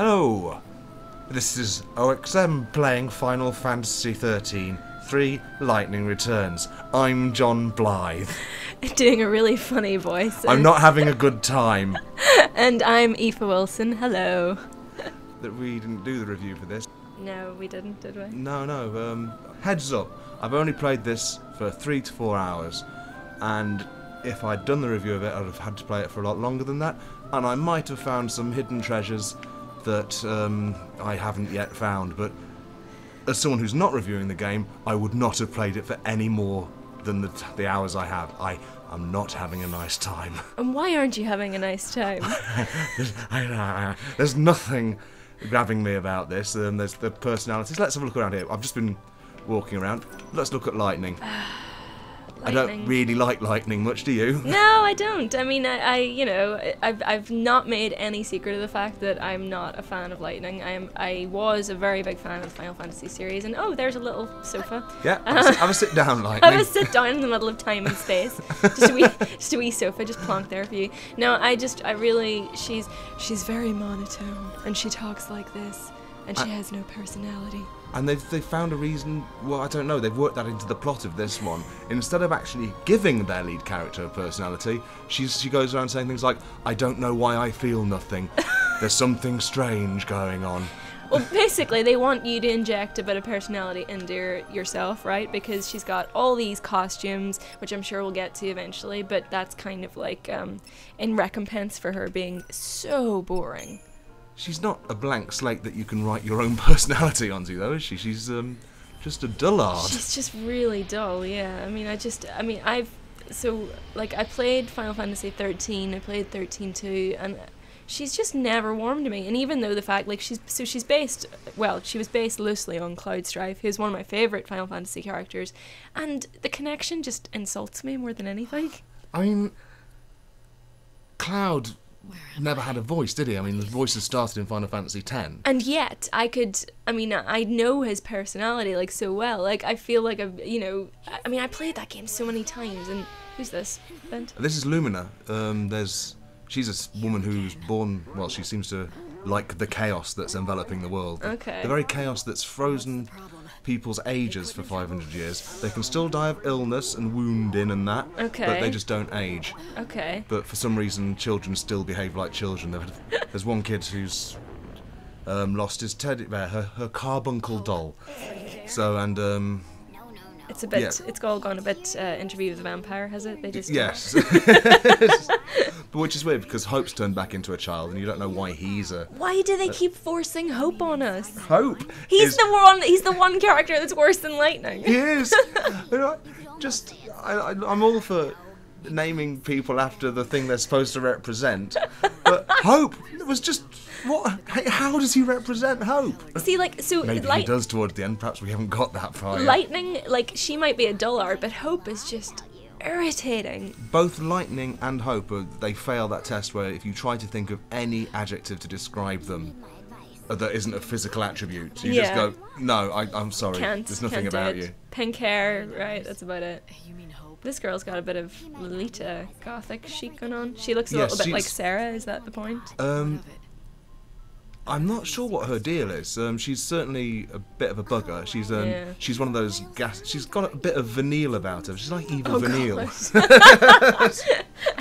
Hello, this is OXM playing Final Fantasy XIII 3 Lightning Returns. I'm John Blythe. Doing a really funny voice. I'm not having a good time. And I'm Aoife Wilson, hello. That we didn't do the review for this. No, we didn't, did we? No, heads up, I've only played this for 3 to 4 hours, and if I'd done the review of it, I'd have had to play it for a lot longer than that, and I might have found some hidden treasures that I haven't yet found, but as someone who's not reviewing the game, I would not have played it for any more than the hours I have. I'm not having a nice time. And why aren't you having a nice time? There's nothing grabbing me about this. There's the personalities. Let's have a look around here. I've just been walking around. Let's look at lightning. I don't really like lightning much, do you? No, I don't. I mean, I've not made any secret of the fact that I'm not a fan of lightning. I was a very big fan of the Final Fantasy series, and oh, there's a little sofa. Yeah, have a sit down, lightning. Have a sit down in the middle of time and space. just a wee sofa, just plonked there for you. No, she's very monotone, and she talks like this, and she has no personality. And they've found a reason, well, I don't know, they've worked that into the plot of this one. Instead of actually giving their lead character a personality, she goes around saying things like, I don't know why I feel nothing. There's something strange going on. Well, basically, they want you to inject a bit of personality into yourself, right? Because she's got all these costumes, which I'm sure we'll get to eventually, but that's kind of like in recompense for her being so boring. She's not a blank slate that you can write your own personality onto, though, is she? She's just a dullard. She's just really dull, yeah. I played Final Fantasy 13, I played 13-2, and she's just never warmed to me. And even though the fact, like, she was based loosely on Cloud Strife, who's one of my favourite Final Fantasy characters, and the connection just insults me more than anything. I mean, Cloud never had a voice, did he? I mean, the voices started in Final Fantasy X. And yet, I know his personality, like, so well. Like, I feel like I played that game so many times, and who's this? Bent? This is Lumina. She's a woman who's born, well, she seems to like the chaos that's enveloping the world. Okay. The very chaos that's frozen people's ages for 500 years. They can still die of illness and wounding and that, okay, but they just don't age. Okay. But for some reason, children still behave like children. There's one kid who's lost his teddy bear, her carbuncle doll. So, and it's a bit. yeah. It's all gone a bit. Interview with the Vampire, has it? They just. Yes. But which is weird because Hope's turned back into a child, and you don't know why he's a. Why do they keep forcing Hope on us? Hope. He's the one character that's worse than Lightning. He is. I'm all for naming people after the thing they're supposed to represent, but Hope was just what? How does he represent Hope? See, like, so maybe he does towards the end. Perhaps we haven't got that far yet. Lightning, like, she might be a dullard, but Hope is just irritating. Both Lightning and Hope, they fail that test where if you try to think of any adjective to describe them that isn't a physical attribute, you just go, no, I'm sorry, there's nothing about you. Pink hair, right, that's about it. This girl's got a bit of Lolita gothic chic going on. She looks a little bit like Sarah, is that the point? I'm not sure what her deal is. She's certainly a bit of a bugger. She's one of those she's got a bit of Vanille about her. She's like evil Vanille.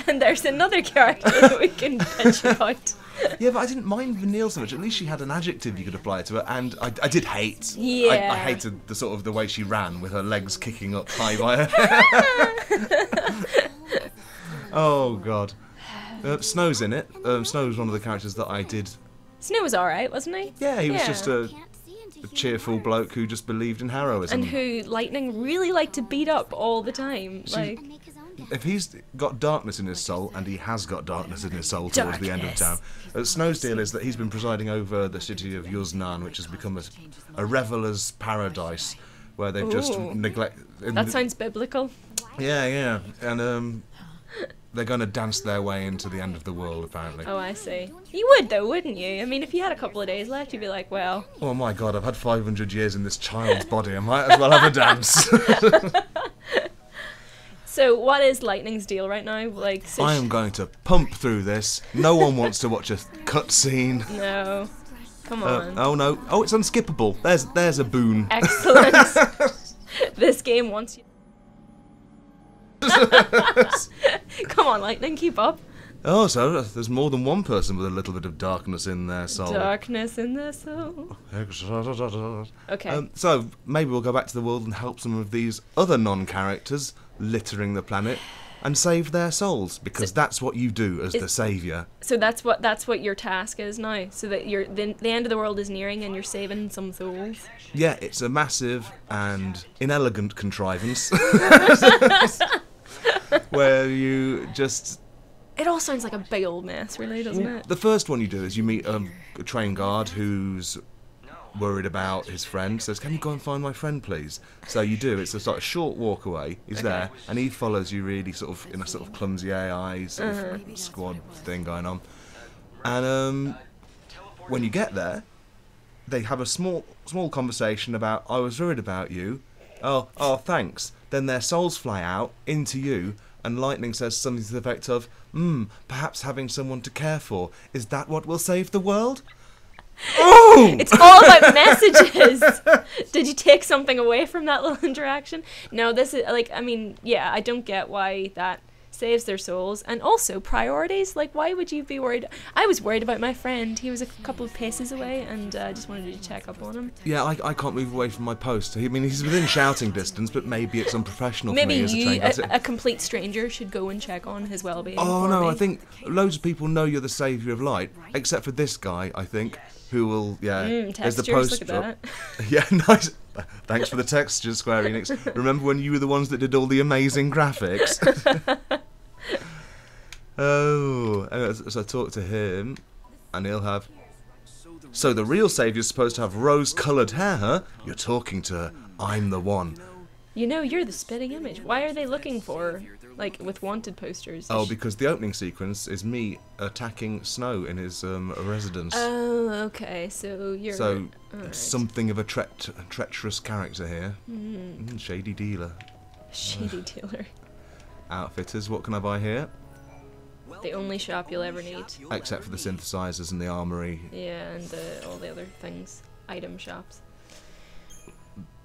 And there's another character that we can bitch about. Yeah, but I didn't mind Vanille so much. At least she had an adjective you could apply to her, and I did hate. Yeah. I hated the way she ran with her legs kicking up high by her. Oh God. Snow's in it. Snow's one of the characters that I did. Snow was alright, wasn't he? Yeah, he was just a cheerful bloke who just believed in heroism. And who Lightning really liked to beat up all the time. If he's got darkness in his soul, and he has got darkness in his soul towards the end of town, Snow's deal is that he's been presiding over the city of Yuznan, which has become a reveller's paradise, where they've just neglected... That sounds biblical. Yeah, and they're going to dance their way into the end of the world, apparently. Oh, I see. You would, though, wouldn't you? I mean, if you had a couple of days left, you'd be like, well... Oh my God, I've had 500 years in this child's body, I might as well have a dance. So, what is Lightning's deal right now? Like, I am going to pump through this. No one wants to watch a cutscene. No. Come on. Oh no! Oh, it's unskippable. There's a boon. Excellent. This game wants you. Come on, Lightning, keep up. Oh, so there's more than one person with a little bit of darkness in their soul. Darkness in their soul. Okay. So maybe we'll go back to the world and help some of these other non-characters littering the planet and save their souls, because that's what you do as the saviour. So that's what your task is now. So that the end of the world is nearing and you're saving some souls. Yeah, it's a massive and inelegant contrivance where you just... It all sounds like a big old mess, really, doesn't it? The first one you do is you meet a train guard who's worried about his friend, says, "Can you go and find my friend, please?" So you do. It's a sort of short walk away. He's there, and he follows you really sort of in a sort of clumsy AI sort of squad thing going on. And when you get there, they have a small conversation about, "I was worried about you." Oh, thanks. Then their souls fly out into you, and Lightning says something to the effect of, perhaps having someone to care for, is that what will save the world? Oh! It's all about messages. Did you take something away from that little interaction? No, this is like, I mean, yeah, I don't get why that saves their souls. And also priorities, like, why would you be worried? I was worried about my friend. He was a couple of paces away, and I just wanted to check up on him. Yeah, I can't move away from my post. I mean, he's within shouting distance, but maybe it's unprofessional for me as a train guard. A complete stranger, should go and check on his well-being. Oh no, I think loads of people know you're the saviour of light, except for this guy, I think, who will, there's the post look at drop. that. Yeah, nice. Thanks for the textures, Square Enix. Remember when you were the ones that did all the amazing graphics? Oh, so I talk to him, and he'll have... So the real saviour's supposed to have rose-coloured hair, huh? You're talking to her. I'm the one. You know, you're the spitting image. Why are they looking for, like, with wanted posters? Oh, because the opening sequence is me attacking Snow in his residence. Oh, okay, so you're... So, right. something of a treacherous character here. Shady dealer. Shady dealer. Outfitters, what can I buy here? The only shop you'll ever need. Except for the synthesizers and the armory. Yeah, and all the other things. Item shops.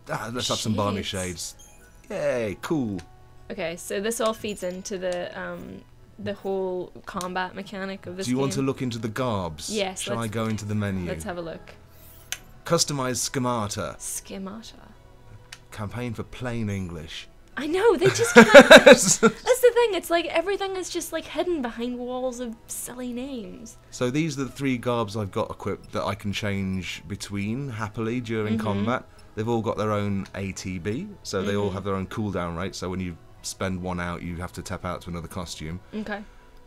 Let's have some Barney shades. Yay, cool. Okay, so this all feeds into the whole combat mechanic of this game. Do you want to look into the garbs? Yes. Shall I go into the menu? Let's have a look. Customize schemata. Schemata. Campaign for plain English. I know, they just can't. That's the thing, it's like everything is just like hidden behind walls of silly names. So these are the 3 garbs I've got equipped that I can change between happily during combat. They've all got their own ATB, so they all have their own cooldown rate, so when you spend one out you have to tap out to another costume. Okay.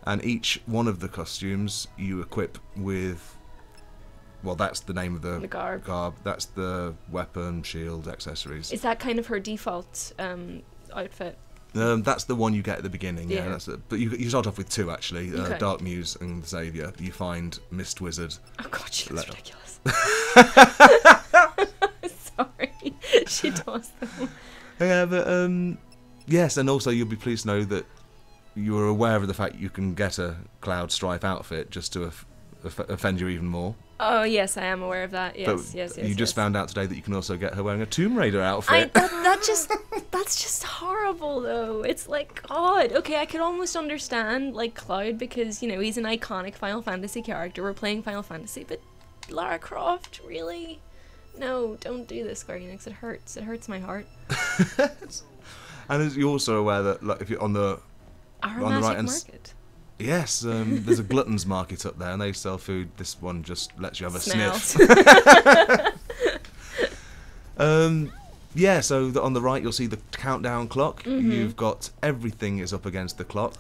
And each one of the costumes you equip with... Well, that's the name of the garb. That's the weapon, shield, accessories. Is that kind of her default outfit? That's the one you get at the beginning, yeah. Yeah. But you start off with 2, actually. Okay. Dark Muse and the Saviour. You find Mist Wizard. Oh god, she looks ridiculous. Sorry. She does though. Yeah, but, yes, and also you'll be pleased to know that you are aware of the fact you can get a Cloud Strife outfit just to offend you even more. Oh yes, I am aware of that. Yes, yes. You just found out today that you can also get her wearing a Tomb Raider outfit. That's just horrible though. It's like, God, okay, I could almost understand like Cloud because, you know, he's an iconic Final Fantasy character. We're playing Final Fantasy, but Lara Croft, really? No, don't do this, Square Enix. It hurts. It hurts my heart. And you're also aware that, like, if you're on the Aromatic Market. Yes, there's a Glutton's Market up there, and they sell food. This one just lets you have a sniff. Yeah, so on the right you'll see the countdown clock. You've got everything is up against the clock.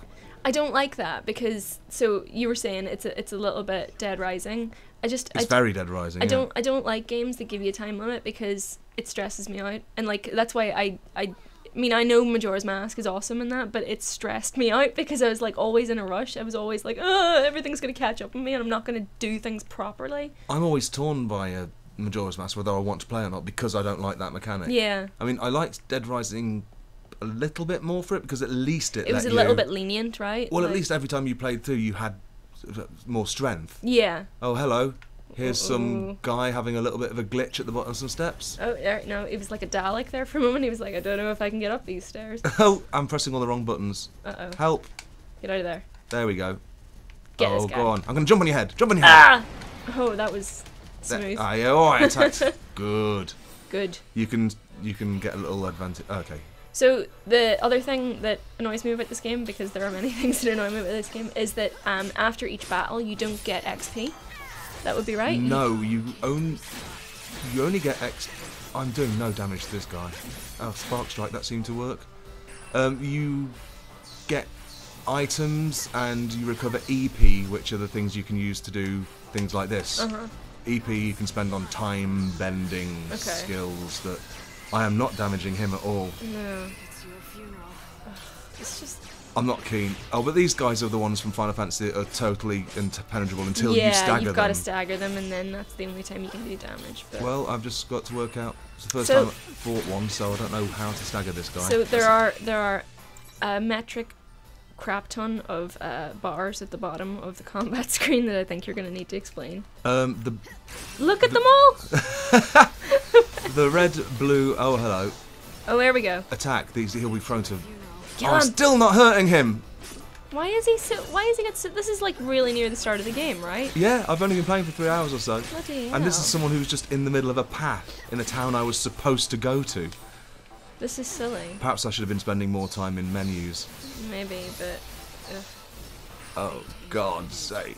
I don't like that because, so you were saying it's a little bit Dead Rising. It's very Dead Rising. I don't like games that give you a time limit because it stresses me out, and like that's why I mean, I know Majora's Mask is awesome in that, but it stressed me out because I was like always in a rush. I was always like, everything's going to catch up with me and I'm not going to do things properly. I'm always torn by Majora's Mask whether I want to play or not because I don't like that mechanic. Yeah. I mean, I liked Dead Rising a little bit more for it because at least it was a little bit lenient, right? Well, like, at least every time you played through you had more strength. Yeah. Oh, hello. Here's some guy having a little bit of a glitch at the bottom of some steps. Oh, no, it was like a Dalek there for a moment. He was like, I don't know if I can get up these stairs. Oh, I'm pressing all the wrong buttons. Uh-oh. Help. Get out of there. There we go. Get this Oh, guy. go on. I'm going to jump on your head. Jump on your head. Ah! Oh, that was smooth. Yeah, all right, attacked. Good. Good. You can get a little advantage. Okay. So the other thing that annoys me about this game, because there are many things that annoy me about this game, is that after each battle you don't get XP. That would be right? No, you only get X. I'm doing no damage to this guy. Oh, Spark Strike, that seemed to work. You get items and you recover EP, which are the things you can use to do things like this. EP you can spend on time bending skills that I am not damaging him at all. No. It's just... I'm not keen. Oh, but these guys are the ones from Final Fantasy that are totally impenetrable until you stagger them. Yeah, you've got to stagger them, and then that's the only time you can do damage. But Well, I've just got to work out. It's the first time I fought one, so I don't know how to stagger this guy. So there are a metric crap ton of bars at the bottom of the combat screen that I think you're going to need to explain. Look at them all! The red, blue. Oh, hello. Oh, there we go. Attack. He'll be thrown to. Kill I'm him. still not hurting him. Why is he got so... This is like really near the start of the game, right? Yeah, I've only been playing for 3 hours or so. Bloody And this hell. is someone who's just in the middle of a path in a town I was supposed to go to. This is silly. Perhaps I should have been spending more time in menus. Maybe, but... ugh. Oh, God's sake.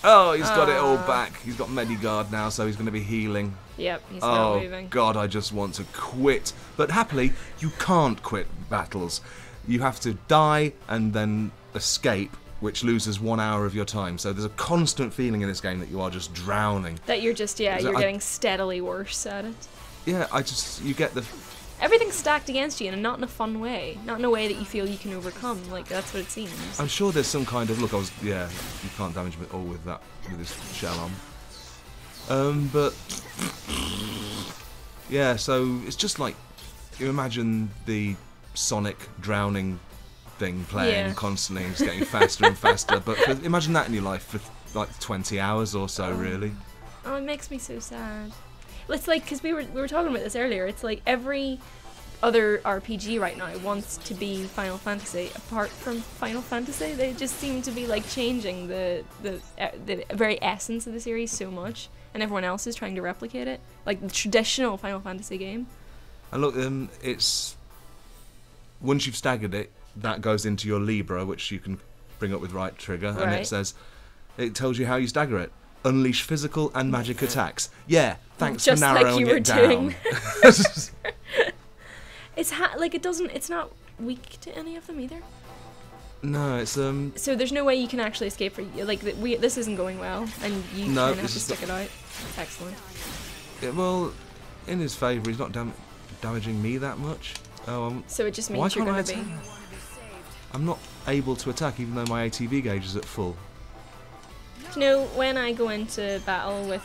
Oh, he's got it all back. He's got Medigard now, so he's going to be healing. Yep, he's not Oh, moving. God, I just want to quit. But happily, you can't quit battles. You have to die and then escape, which loses 1 hour of your time. So there's a constant feeling in this game that you are just drowning. That you're just, you're I- getting steadily worse at it. Yeah, you get the... Everything's stacked against you, and not in a fun way. Not in a way that you feel you can overcome. Like, that's what it seems. I'm sure there's some kind of... Look, you can't damage me at all with that, with this shell on. But... Yeah, so it's just like... You imagine the Sonic drowning thing playing constantly and just getting faster and faster. But imagine that in your life for like 20 hours or so, really. Oh, it makes me so sad. It's like, because we were talking about this earlier, it's like every other RPG right now wants to be Final Fantasy. Apart from Final Fantasy, they just seem to be like changing the very essence of the series so much, and everyone else is trying to replicate it, like the traditional Final Fantasy game. And look, it's... Once you've staggered it, that goes into your Libra, which you can bring up with right trigger, and Right. it says... It tells you how you stagger it. Unleash physical and magic attacks. Yeah, thanks Just for like narrowing you were it down. doing. It's not weak to any of them either. No, it's So there's no way you can actually escape for like this isn't going well, and you No, kind of have this to is stick it out. Excellent. well, in his favour, he's not damaging me that much. Oh, So it just why means you're can't I going to be. attack? I'm not able to attack even though my ATV gauge is at full. You know, when I go into battle with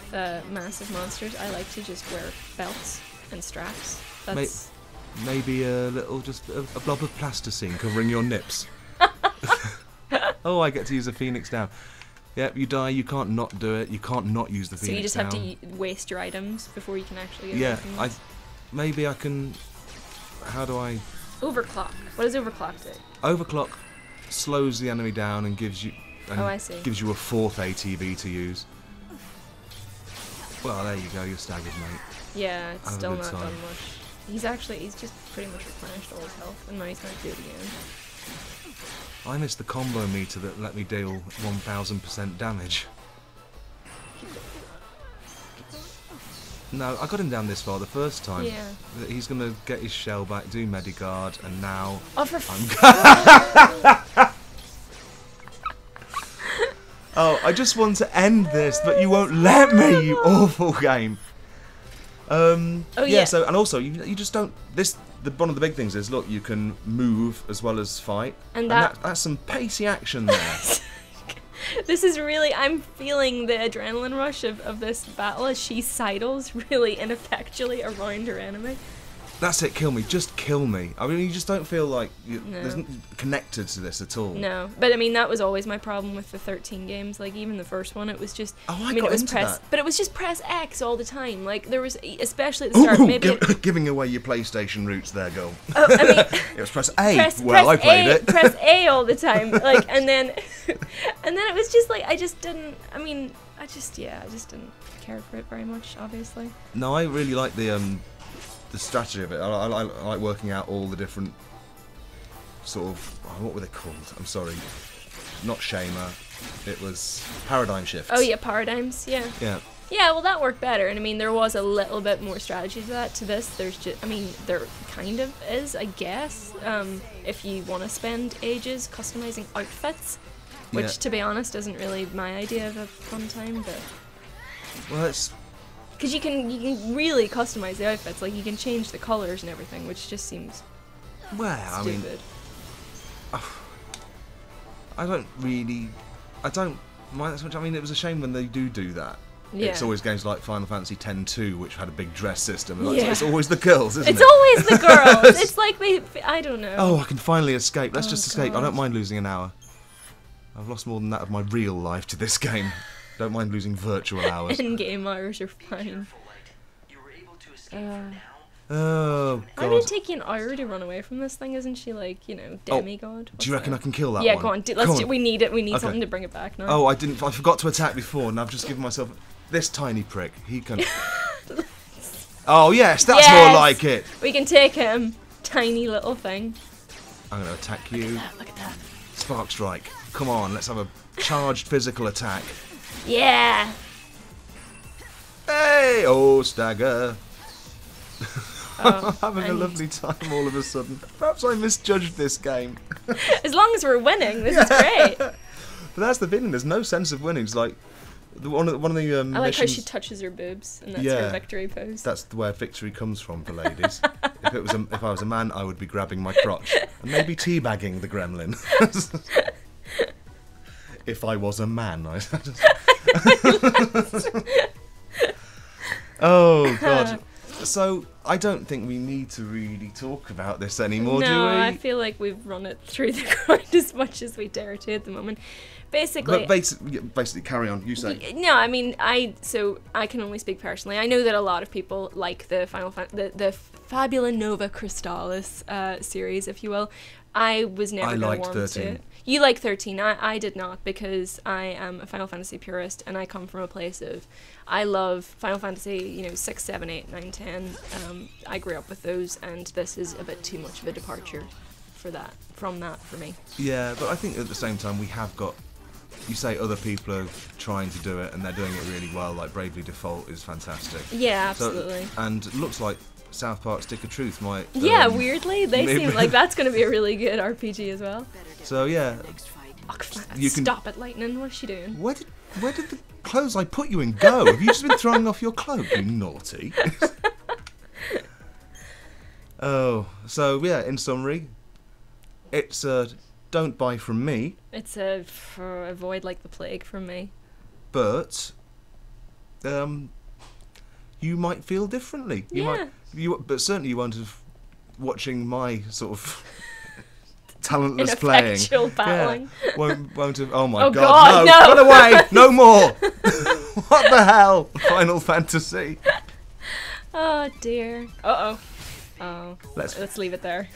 massive monsters, I like to just wear belts and straps. That's Maybe just a blob of plasticine covering your nips. Oh, I get to use a Phoenix Down. Yep, you die, you can't not do it, you can't not use the so Phoenix you just Down. have to waste your items before you can actually get Yeah, weapons. maybe I can... How do I... Overclock. What does overclock do? Overclock slows the enemy down and gives you... And Oh, I see. gives you a fourth ATV to use. Well, there you go, you're staggered, mate. Yeah, it's Have a still good not time. done much. He's just pretty much replenished all his health, and now he's going to do it again. I missed the combo meter that let me deal 1000% damage. No, I got him down this far the first time. Yeah. He's going to get his shell back, do Medigard, and now... Oh, for Oh, I just want to end this, but you won't let me, you awful game. yeah. So, and also, you just don't... One of the big things is, look, you can move as well as fight. And that's some pacey action there. This is really, I'm feeling the adrenaline rush of this battle as she sidles really ineffectually around her enemy. That's it, kill me. Just kill me. I mean, you just don't feel like you're No. connected to this at all. No, but I mean that was always my problem with the 13 games. Like even the first one, it was just. Oh, I mean, got it was into press, that. but it was just press X all the time. Like there was, especially at the start, maybe. Giving away your PlayStation roots there, girl. Oh, I mean, It was press A. press I played A, it. press A all the time. Like and then it was just like I just didn't. I mean, I just didn't care for it very much. Obviously. No, I really like the strategy of it. I like working out all the different sort of what were they called? I'm sorry, not Shamer. It was paradigm shifts. Oh yeah, paradigms. Yeah. Yeah. Yeah, well, that worked better, and I mean, there was a little bit more strategy to that. To this, there's just, I mean, there kind of is, I guess, if you want to spend ages customizing outfits, which, Yeah. to be honest, isn't really my idea of a fun time, but Well, it's because you can really customize the outfits, like you can change the colors and everything, which just seems I mean, stupid. I don't mind that so much. I mean, it was a shame when they do that. Yeah. It's always games like Final Fantasy X-2, which had a big dress system. And Yeah. It's always the girls, isn't It's it? always the girls. It's like I don't know. Oh, I can finally escape. Let's Oh, just escape. I God. don't mind losing an hour. I've lost more than that of my real life to this game. Don't mind losing virtual hours. In-game hours are fine. Oh, Why did it God. take you an hour to run away from this thing? Isn't she like, Oh, demigod? Do you reckon I can kill that Yeah, one? go on. Come on. We need it. We need Okay. something to bring it back now. Oh, I forgot to attack before, and I've just given myself this tiny prick. He can. Oh yes, that's Yes! more like it. We can take him. Tiny little thing. I'm gonna attack you. Look at that. Spark strike. Come on, let's have a charged physical attack. Yeah. Hey! Oh, stagger. Oh, I'm having a and- lovely time all of a sudden. Perhaps I misjudged this game. As long as we're winning, this is great. But that's the thing. There's no sense of winning. It's like one of the I like how missions. she touches her boobs, and that's Yeah. her victory pose. That's where victory comes from for ladies. If I was a man, I would be grabbing my crotch and maybe teabagging the gremlin. If I was a man, Oh God. So I don't think we need to really talk about this anymore, do we? No, I feel like we've run it through the ground as much as we dare to at the moment. Basically, But basically, carry on. You say. no, I mean, I can only speak personally. I know that a lot of people like the the Fabula Nova Crystallis series, if you will. I was never I gonna liked warm 13. to it. You like 13. I did not, because I am a Final Fantasy purist, and I come from a place of I love Final Fantasy, 6, 7, 8, 9, 10. I grew up with those, and this is a bit too much of a departure from that for me. Yeah, but I think at the same time we have got. You say other people are trying to do it and they're doing it really well. Like Bravely Default is fantastic. Yeah, So- absolutely. and it looks like South Park Stick of Truth might. Yeah, weirdly, they maybe- seem like that's going to be a really good RPG as well. So yeah, Oh, You can- stop it, Lightning. What's she doing? where did the clothes I put you in go? Have you just been throwing off your cloak, you naughty? Oh, so yeah. In summary, it's don't buy from me, It's for avoid like the plague from me. but you might feel differently. But certainly you won't have watching my sort of talentless playing. Ineffectual battling. Yeah, won't have. Oh my Oh God! God, No! no. Run away! No more! What the hell? Final Fantasy. Oh dear. Uh oh. Oh. Let's Let's leave it there.